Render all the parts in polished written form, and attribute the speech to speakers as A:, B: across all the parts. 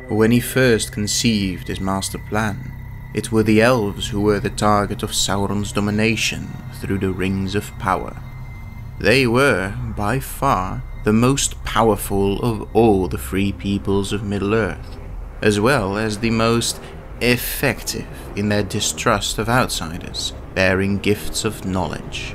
A: when he first conceived his master plan, it were the Elves who were the target of Sauron's domination through the Rings of Power. They were, by far, the most powerful of all the free peoples of Middle-earth, as well as the most effective in their distrust of outsiders bearing gifts of knowledge.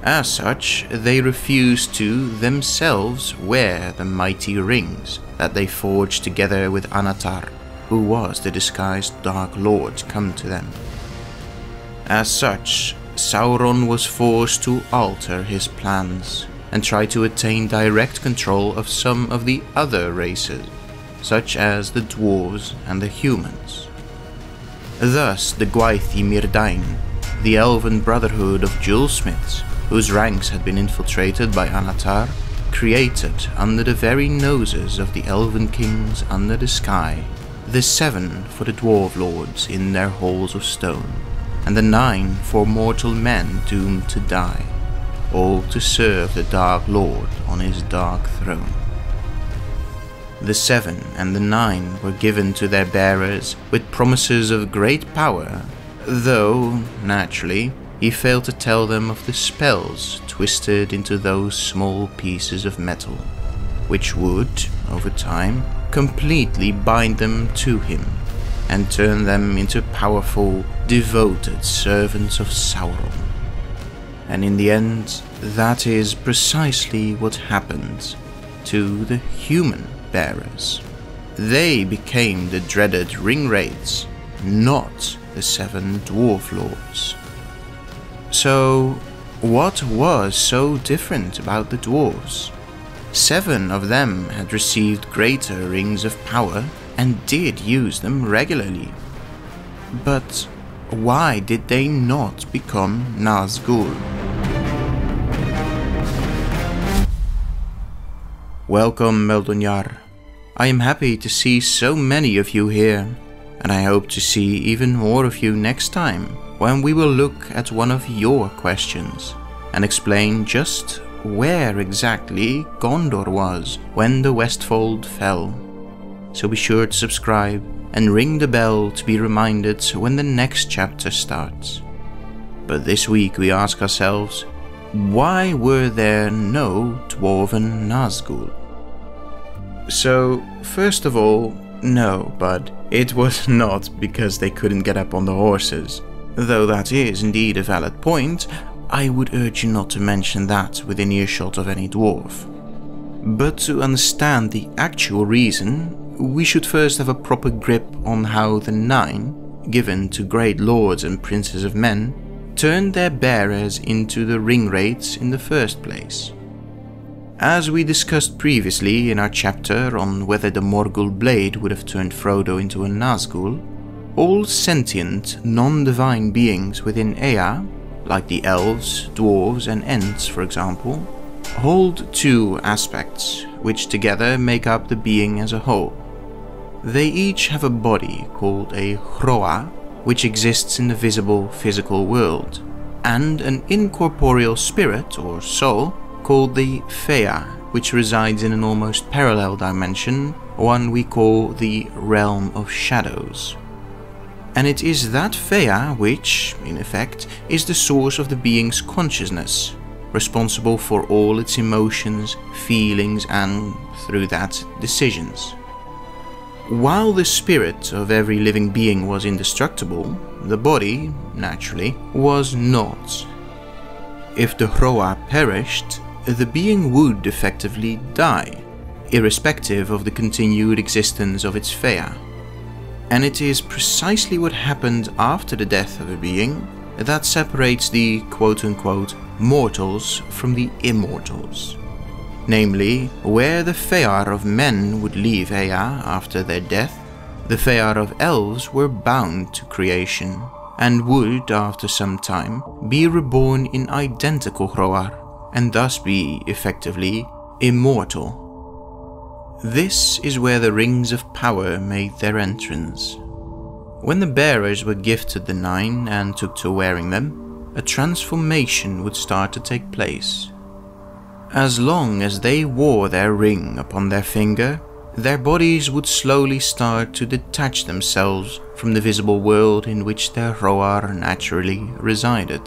A: As such, they refused to themselves wear the mighty rings that they forged together with Annatar, who was the disguised Dark Lord come to them. As such, Sauron was forced to alter his plans and try to attain direct control of some of the other races, such as the Dwarves and the humans. Thus, the Gwaith-i-Mírdain, the Elven brotherhood of jewelsmiths, whose ranks had been infiltrated by Annatar, created under the very noses of the Elven-kings under the sky, the 7 for the Dwarf-lords in their halls of stone, and the 9 for mortal men doomed to die, all to serve the Dark Lord on his dark throne. The 7 and the 9 were given to their bearers with promises of great power, though, naturally, he failed to tell them of the spells twisted into those small pieces of metal, which would, over time, completely bind them to him and turn them into powerful, devoted servants of Sauron. And in the end, that is precisely what happened to the human bearers. They became the dreaded ring-wraiths, not the 7 Dwarf-lords. So, what was so different about the dwarves? 7 of them had received greater rings of power and did use them regularly. But why did they not become Nazgûl? Welcome, Meldonyar. I am happy to see so many of you here, and I hope to see even more of you next time, when we will look at one of your questions and explain just where exactly Gondor was when the Westfold fell. So be sure to subscribe and ring the bell to be reminded when the next chapter starts. But this week we ask ourselves, why were there no Dwarven Nazgûl? So, first of all, no, bud, it was not because they couldn't get up on the horses. Though that is indeed a valid point, I would urge you not to mention that within earshot of any dwarf. But to understand the actual reason, we should first have a proper grip on how the 9, given to great lords and princes of men, turned their bearers into the ring-wraiths in the first place. As we discussed previously in our chapter on whether the Morgul blade would have turned Frodo into a Nazgûl, all sentient, non-divine beings within Ea, like the Elves, Dwarves and Ents for example, hold 2 aspects, which together make up the being as a whole. They each have a body called a Hroa, which exists in the visible physical world, and an incorporeal spirit or soul called the Fea, which resides in an almost parallel dimension, one we call the Realm of Shadows. And it is that Fea which, in effect, is the source of the being's consciousness, responsible for all its emotions, feelings and, through that, decisions. While the spirit of every living being was indestructible, the body, naturally, was not. If the Hroa perished, the being would effectively die, irrespective of the continued existence of its Fea. And it is precisely what happened after the death of a being that separates the quote-unquote mortals from the immortals. Namely, where the Fear of men would leave Ea after their death, the Fear of elves were bound to creation, and would, after some time, be reborn in identical Hroar, and thus be, effectively, immortal. This is where the Rings of Power made their entrance. When the bearers were gifted the 9 and took to wearing them, a transformation would start to take place. As long as they wore their ring upon their finger, their bodies would slowly start to detach themselves from the visible world in which their Roar naturally resided.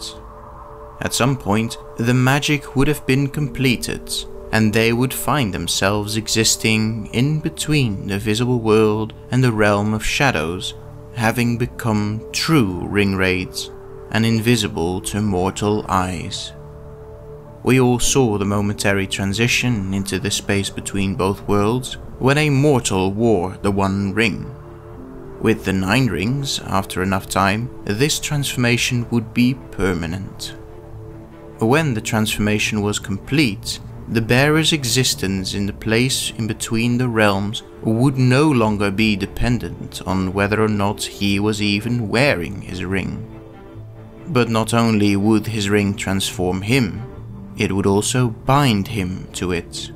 A: At some point, the magic would have been completed, and they would find themselves existing in between the visible world and the realm of shadows, having become true ringwraiths and invisible to mortal eyes. We all saw the momentary transition into the space between both worlds when a mortal wore the One Ring. With the 9 rings, after enough time, this transformation would be permanent. When the transformation was complete, the bearer's existence in the place in between the realms would no longer be dependent on whether or not he was even wearing his ring. But not only would his ring transform him, it would also bind him to it.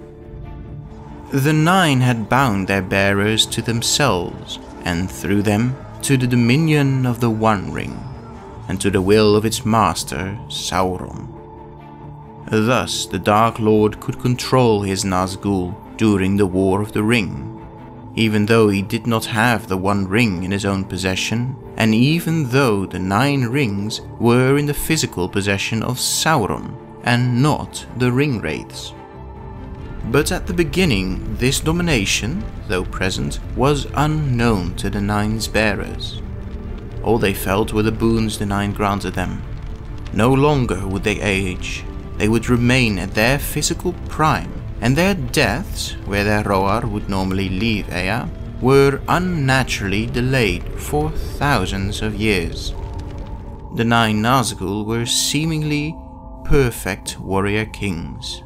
A: The 9 had bound their bearers to themselves, and through them to the dominion of the One Ring, and to the will of its master, Sauron. Thus, the Dark Lord could control his Nazgûl during the War of the Ring, even though he did not have the One Ring in his own possession, and even though the 9 rings were in the physical possession of Sauron, and not the ringwraiths. But at the beginning, this domination, though present, was unknown to the 9's bearers. All they felt were the boons the 9 granted them. No longer would they age. They would remain at their physical prime, and their deaths, where their Roar would normally leave Ea, were unnaturally delayed for thousands of years. The 9 Nazgûl were seemingly perfect warrior kings.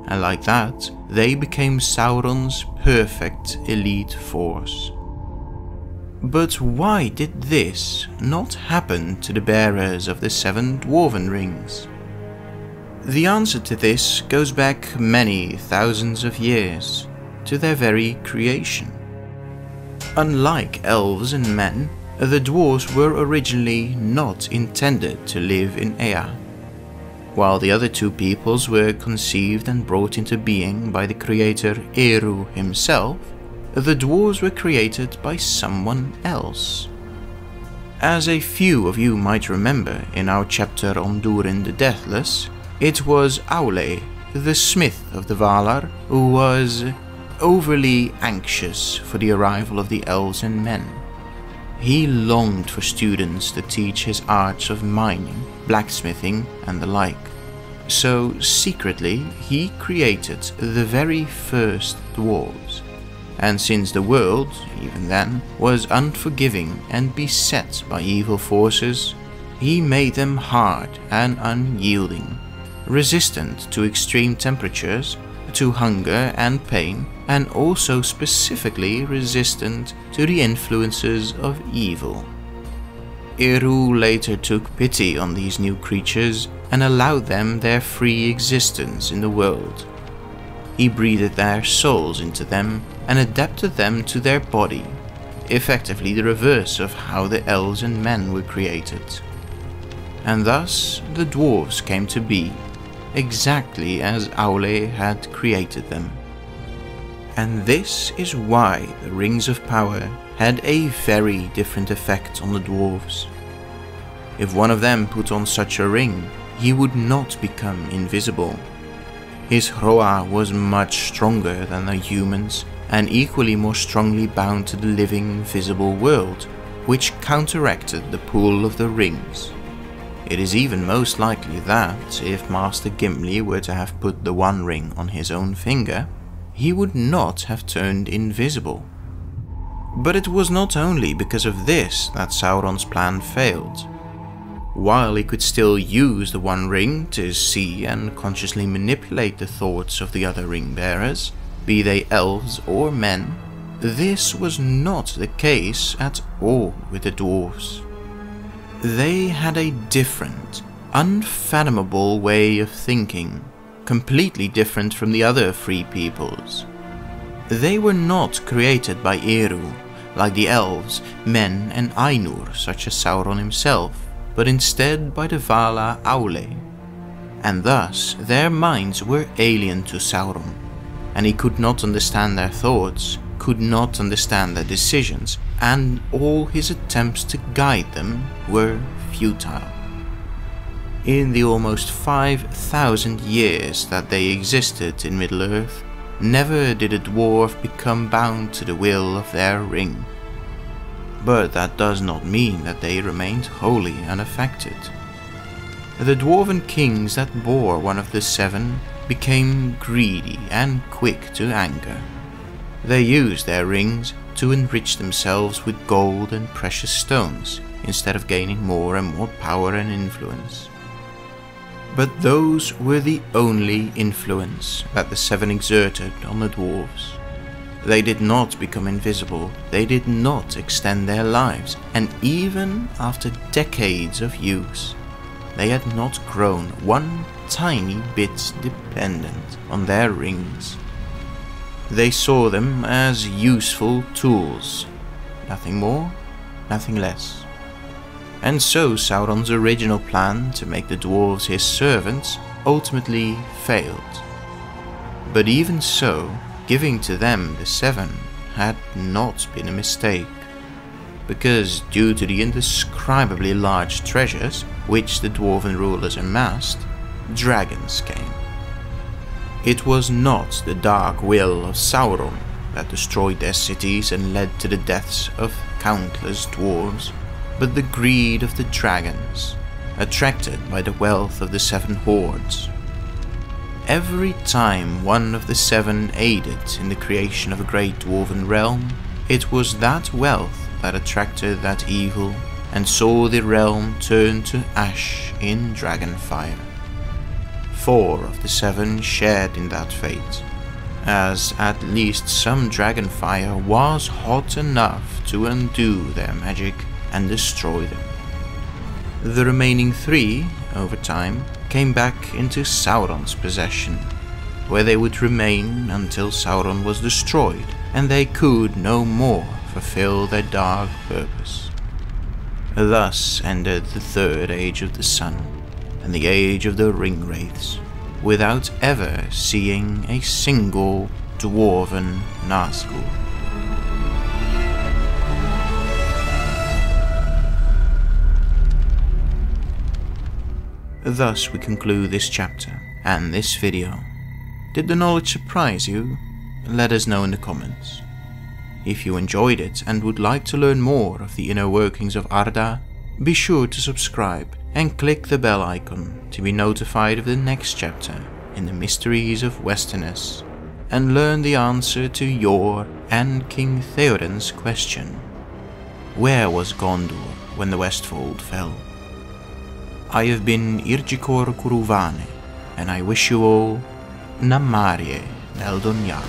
A: And like that, they became Sauron's perfect elite force. But why did this not happen to the bearers of the 7 dwarven rings? The answer to this goes back many thousands of years, to their very creation. Unlike elves and men, the dwarves were originally not intended to live in Ea. While the other 2 peoples were conceived and brought into being by the creator Eru himself, the dwarves were created by someone else. As a few of you might remember in our chapter on Durin the Deathless, it was Aule, the smith of the Valar, who was overly anxious for the arrival of the elves and men. He longed for students to teach his arts of mining, blacksmithing, and the like. So secretly he created the very first dwarves. And since the world, even then, was unforgiving and beset by evil forces, he made them hard and unyielding, resistant to extreme temperatures, to hunger and pain, and also specifically resistant to the influences of evil. Eru later took pity on these new creatures and allowed them their free existence in the world. He breathed their souls into them and adapted them to their body, effectively the reverse of how the elves and men were created. And thus the dwarves came to be, exactly as Aule had created them. And this is why the Rings of Power had a very different effect on the dwarves. If one of them put on such a ring, he would not become invisible. His Hroa was much stronger than the humans, and equally more strongly bound to the living visible world, which counteracted the pull of the rings. It is even most likely that, if Master Gimli were to have put the One Ring on his own finger, he would not have turned invisible. But it was not only because of this that Sauron's plan failed. While he could still use the One Ring to see and consciously manipulate the thoughts of the other ring bearers, be they elves or men, this was not the case at all with the dwarves. They had a different, unfathomable way of thinking, completely different from the other free peoples. They were not created by Eru, like the elves, men and Ainur such as Sauron himself, but instead by the Vala Aule, and thus their minds were alien to Sauron. and he could not understand their thoughts, could not understand their decisions, and all his attempts to guide them were futile. In the almost 5,000 years that they existed in Middle-earth, never did a dwarf become bound to the will of their ring. But that does not mean that they remained wholly unaffected. The dwarven kings that bore one of the 7 became greedy and quick to anger. They used their rings to enrich themselves with gold and precious stones, instead of gaining more and more power and influence. But those were the only influence that the 7 exerted on the dwarves. They did not become invisible, they did not extend their lives, and even after decades of use, they had not grown one tiny bit dependent on their rings. They saw them as useful tools, nothing more, nothing less. And so Sauron's original plan to make the dwarves his servants ultimately failed. But even so, giving to them the 7 had not been a mistake, because due to the indescribably large treasures which the dwarven rulers amassed, dragons came. It was not the dark will of Sauron that destroyed their cities and led to the deaths of countless dwarves, but the greed of the dragons, attracted by the wealth of the 7 hordes. Every time one of the 7 aided in the creation of a great dwarven realm, it was that wealth that attracted that evil and saw the realm turn to ash in dragonfire. 4 of the 7 shared in that fate, as at least some dragonfire was hot enough to undo their magic and destroy them. The remaining 3, over time, came back into Sauron's possession, where they would remain until Sauron was destroyed and they could no more fulfill their dark purpose. Thus ended the 3rd Age of the Sun and the Age of the Ringwraiths, without ever seeing a single dwarven Nazgûl. Thus we conclude this chapter and this video. Did the knowledge surprise you? Let us know in the comments. If you enjoyed it and would like to learn more of the inner workings of Arda, be sure to subscribe and click the bell icon to be notified of the next chapter in the Mysteries of Westerness, and learn the answer to your and King Theoden's question: where was Gondor when the Westfold fell? I have been Irgikor Kuruvane, and I wish you all Namarie Neldonjar.